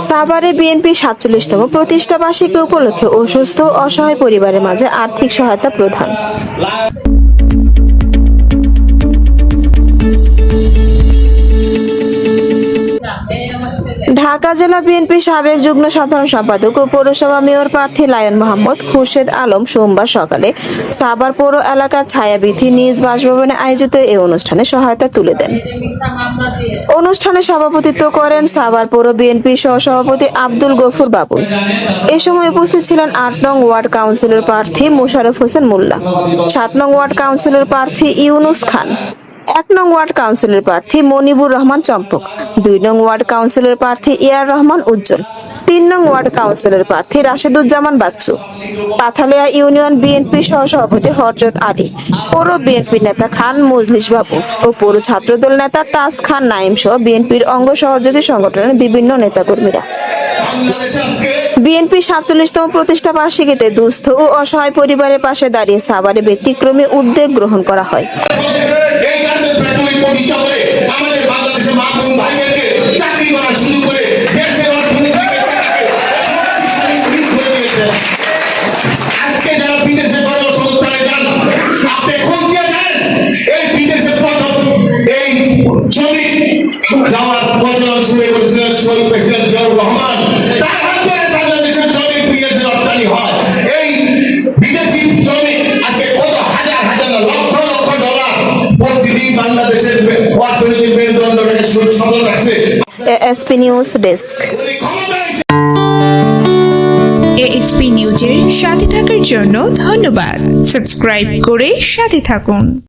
সাভারে বিএনপি ৪৭তম প্রতিষ্ঠা বার্ষিকী উপলক্ষে অসুস্থ ও অসহায় পরিবারের মাঝে আর্থিক সহায়তা প্রদান। ঢাকা জেলা বিএনপি সাবেক যুগ্ম সাধারণ সম্পাদক ও পৌরসভা মেয়র প্রার্থী লায়ন মোহাম্মদ খুরশেদ আলম সোমবার সকালে সাভার পৌর এলাকার ছায়াবীথি নিজ বাসভবনে আয়োজিত এই অনুষ্ঠানে সহায়তা তুলে দেন। অনুষ্ঠানে সভাপতিত্ব করেন সাভার পৌর বিএনপি সহসভাপতি আব্দুল গফুর বাবুল। এ সময় উপস্থিত ছিলেন ৮ নং ওয়ার্ড কাউন্সিলর প্রার্থী মোশাররফ হোসেন মোল্লা, ৭ নং ওয়ার্ড কাউন্সিলর প্রার্থী ইউনুস খান, ১ নং ওয়ার্ড কাউন্সিলর প্রার্থী মনিবুর রহমান চম্পক, ২ নং ওয়ার্ড কাউন্সিলর প্রার্থী ইয়ার রহমান উজ্জ্বল, ৩ নং ওয়ার্ড কাউন্সিলর প্রার্থী রাশেদুজ্জামান বাচ্চু, পাথালিয়া ইউনিয়ন বিএনপি সহসভাপতি হযরত আলী, পৌর বিএনপি নেতা খান মজলিস বাবু ও পৌর ছাত্রদল নেতা তাজ খান নাইম সহ বিএনপির অঙ্গ সহযোগী সংগঠনের বিভিন্ন নেতাকর্মীরা। বিএনপি ৪৭তম প্রতিষ্ঠা বার্ষিকীতে দুস্থ ও অসহায় পরিবারের পাশে দাঁড়িয়ে সাভারে ব্যতিক্রমী উদ্যোগ গ্রহণ করা হয়। যাওয়ার প্রচলন শুরু করেছিলেন শহীদ প্রেসিডেন্ট জিয়াউর রহমান। তার হাত ধরে বাংলাদেশের শ্রমিক বিদেশে রপ্তানি হয়। এই বিদেশি শ্রমিক আজকে কত হাজার হাজার লক্ষ লক্ষ ডলার প্রতিদিন বাংলাদেশের অর্থনৈতিক মেরুদণ্ডটাকে সবল রাখছে। ASP news desk. এএসপি নিউজের সাথে থাকার জন্য ধন্যবাদ। সাবস্ক্রাইব করে সাথে থাকুন।